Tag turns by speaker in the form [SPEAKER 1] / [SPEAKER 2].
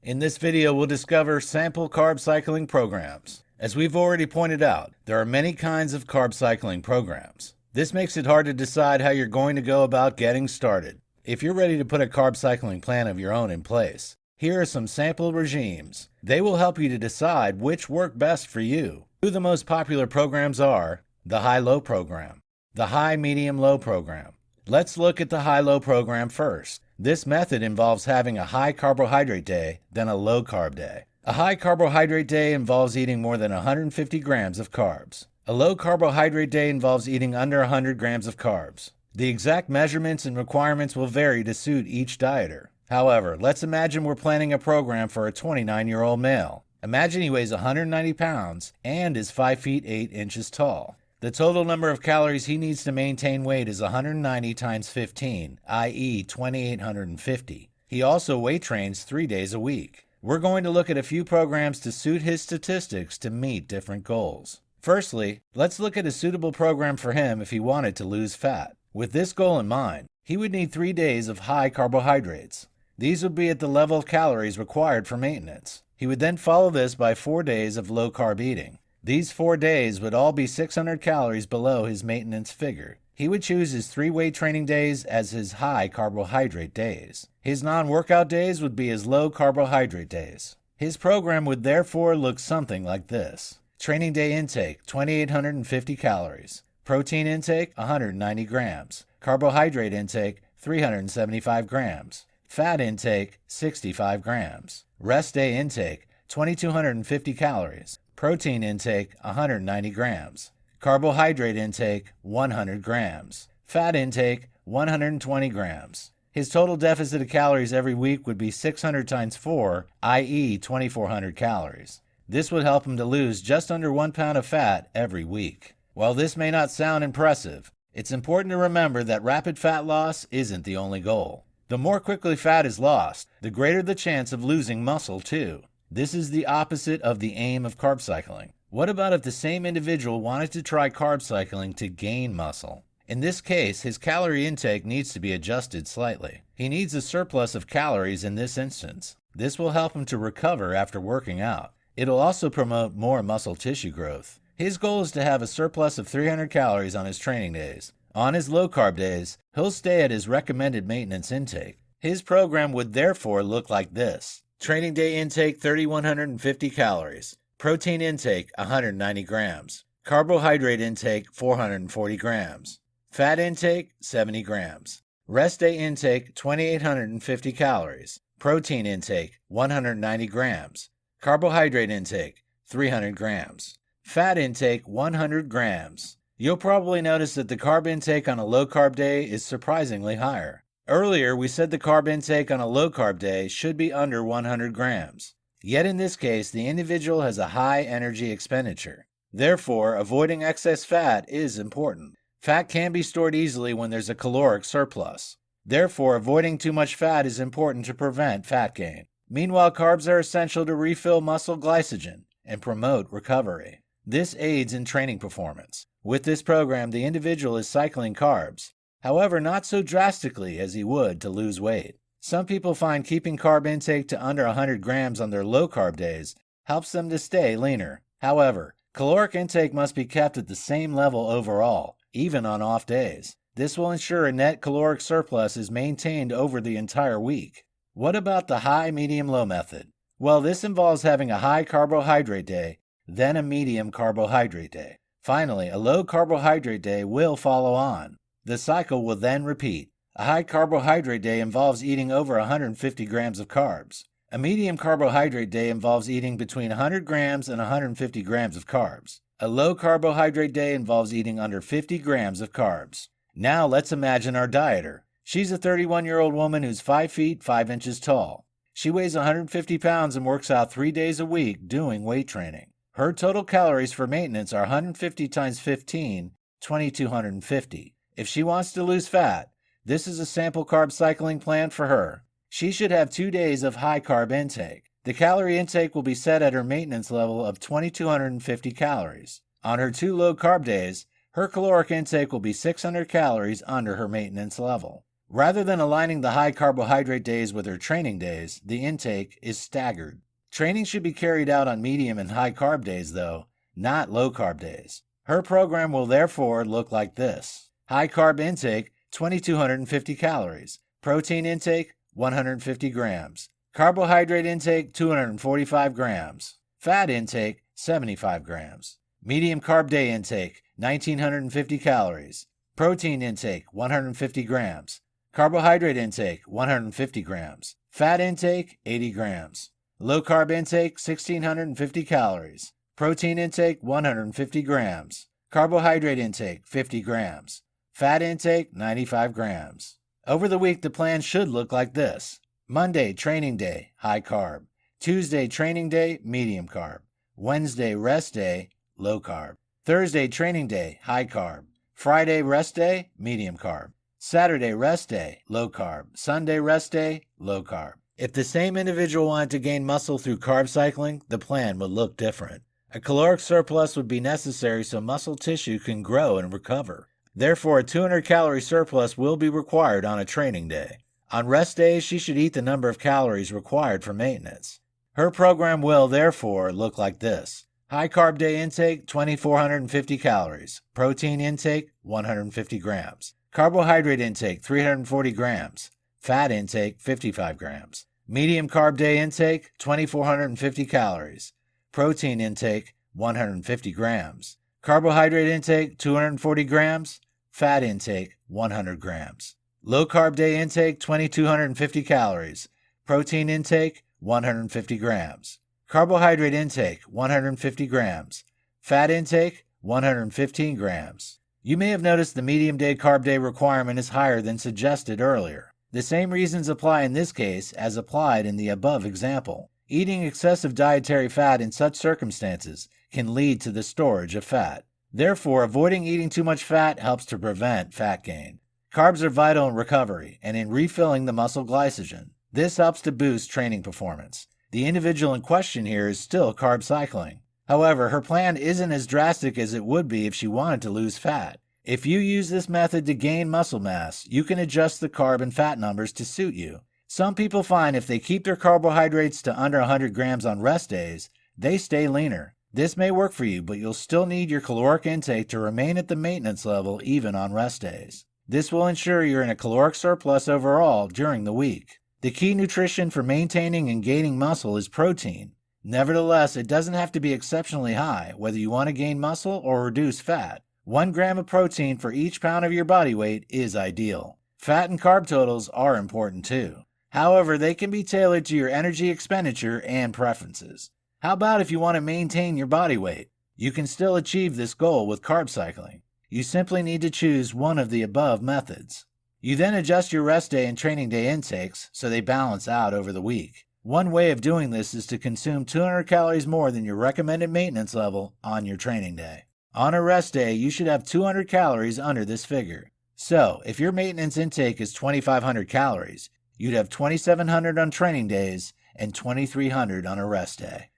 [SPEAKER 1] In this video, we'll discover sample carb cycling programs. As we've already pointed out, there are many kinds of carb cycling programs. This makes it hard to decide how you're going to go about getting started. If you're ready to put a carb cycling plan of your own in place, here are some sample regimes. They will help you to decide which work best for you. Two of the most popular programs are the high-low program, the high-medium-low program. Let's look at the high-low program first. This method involves having a high carbohydrate day, then a low carb day. A high carbohydrate day involves eating more than 150 grams of carbs. A low carbohydrate day involves eating under 100 grams of carbs. The exact measurements and requirements will vary to suit each dieter. However, let's imagine we're planning a program for a 29-year-old male. Imagine he weighs 190 pounds and is 5 feet 8 inches tall. The total number of calories he needs to maintain weight is 190 times 15, i.e. 2,850. He also weight trains 3 days a week. We're going to look at a few programs to suit his statistics to meet different goals. Firstly, let's look at a suitable program for him if he wanted to lose fat. With this goal in mind, he would need 3 days of high carbohydrates. These would be at the level of calories required for maintenance. He would then follow this by 4 days of low-carb eating. These 4 days would all be 600 calories below his maintenance figure. He would choose his 3 weight training days as his high carbohydrate days. His non-workout days would be his low carbohydrate days. His program would therefore look something like this. Training day intake, 2,850 calories. Protein intake, 190 grams. Carbohydrate intake, 375 grams. Fat intake, 65 grams. Rest day intake, 2,250 calories. Protein intake, 190 grams. Carbohydrate intake, 100 grams. Fat intake, 120 grams. His total deficit of calories every week would be 600 times 4, i.e. 2,400 calories. This would help him to lose just under 1 pound of fat every week. While this may not sound impressive, it's important to remember that rapid fat loss isn't the only goal. The more quickly fat is lost, the greater the chance of losing muscle too. This is the opposite of the aim of carb cycling. What about if the same individual wanted to try carb cycling to gain muscle? In this case, his calorie intake needs to be adjusted slightly. He needs a surplus of calories in this instance. This will help him to recover after working out. It'll also promote more muscle tissue growth. His goal is to have a surplus of 300 calories on his training days. On his low-carb days, he'll stay at his recommended maintenance intake. His program would therefore look like this. Training day intake, 3,150 calories. Protein intake, 190 grams. Carbohydrate intake, 440 grams. Fat intake, 70 grams. Rest day intake, 2,850 calories. Protein intake, 190 grams. Carbohydrate intake, 300 grams. Fat intake, 100 grams. You'll probably notice that the carb intake on a low-carb day is surprisingly higher. Earlier, we said the carb intake on a low-carb day should be under 100 grams. Yet in this case, the individual has a high energy expenditure. Therefore, avoiding excess fat is important. Fat can be stored easily when there's a caloric surplus. Therefore, avoiding too much fat is important to prevent fat gain. Meanwhile, carbs are essential to refill muscle glycogen and promote recovery. This aids in training performance. With this program, the individual is cycling carbs. However, not so drastically as he would to lose weight. Some people find keeping carb intake to under 100 grams on their low-carb days helps them to stay leaner. However, caloric intake must be kept at the same level overall, even on off days. This will ensure a net caloric surplus is maintained over the entire week. What about the high-medium-low method? Well, this involves having a high carbohydrate day, then a medium carbohydrate day. Finally, a low carbohydrate day will follow on. The cycle will then repeat. A high carbohydrate day involves eating over 150 grams of carbs. A medium carbohydrate day involves eating between 100 grams and 150 grams of carbs. A low carbohydrate day involves eating under 50 grams of carbs. Now let's imagine our dieter. She's a 31-year-old woman who's 5 feet 5 inches tall. She weighs 150 pounds and works out 3 days a week doing weight training. Her total calories for maintenance are 150 times 15, 2,250. If she wants to lose fat, this is a sample carb cycling plan for her. She should have 2 days of high carb intake. The calorie intake will be set at her maintenance level of 2,250 calories. On her 2 low carb days, her caloric intake will be 600 calories under her maintenance level. Rather than aligning the high carbohydrate days with her training days, the intake is staggered. Training should be carried out on medium and high carb days, though, not low carb days. Her program will therefore look like this. High carb intake, 2,250 calories. Protein intake, 150 grams. Carbohydrate intake, 245 grams. Fat intake, 75 grams. Medium carb day intake, 1,950 calories. Protein intake, 150 grams. Carbohydrate intake, 150 grams. Fat intake, 80 grams. Low carb intake, 1,650 calories. Protein intake, 150 grams. Carbohydrate intake, 50 grams. Fat intake, 95 grams. Over the week, the plan should look like this. Monday, training day, high carb. Tuesday, training day, medium carb. Wednesday, rest day, low carb. Thursday, training day, high carb. Friday, rest day, medium carb. Saturday, rest day, low carb. Sunday, rest day, low carb. If the same individual wanted to gain muscle through carb cycling, the plan would look different. A caloric surplus would be necessary so muscle tissue can grow and recover. Therefore, a 200-calorie surplus will be required on a training day. On rest days, she should eat the number of calories required for maintenance. Her program will, therefore, look like this. High carb day intake, 2,450 calories. Protein intake, 150 grams. Carbohydrate intake, 340 grams. Fat intake, 55 grams. Medium carb day intake, 2,450 calories. Protein intake, 150 grams. Carbohydrate intake, 240 grams. Fat intake, 100 grams. Low carb day intake, 2,250 calories. Protein intake, 150 grams. Carbohydrate intake, 150 grams. Fat intake, 115 grams. You may have noticed the medium day carb day requirement is higher than suggested earlier. The same reasons apply in this case as applied in the above example. Eating excessive dietary fat in such circumstances can lead to the storage of fat. Therefore, avoiding eating too much fat helps to prevent fat gain. Carbs are vital in recovery and in refilling the muscle glycogen. This helps to boost training performance. The individual in question here is still carb cycling. However, her plan isn't as drastic as it would be if she wanted to lose fat. If you use this method to gain muscle mass, you can adjust the carb and fat numbers to suit you. Some people find if they keep their carbohydrates to under 100 grams on rest days, they stay leaner. This may work for you, but you'll still need your caloric intake to remain at the maintenance level even on rest days. This will ensure you're in a caloric surplus overall during the week. The key nutrition for maintaining and gaining muscle is protein. Nevertheless, it doesn't have to be exceptionally high, whether you want to gain muscle or reduce fat. 1 gram of protein for each pound of your body weight is ideal. Fat and carb totals are important too. However, they can be tailored to your energy expenditure and preferences. How about if you want to maintain your body weight? You can still achieve this goal with carb cycling. You simply need to choose one of the above methods. You then adjust your rest day and training day intakes so they balance out over the week. One way of doing this is to consume 200 calories more than your recommended maintenance level on your training day. On a rest day, you should have 200 calories under this figure. So, if your maintenance intake is 2,500 calories, you'd have 2,700 on training days and 2,300 on a rest day.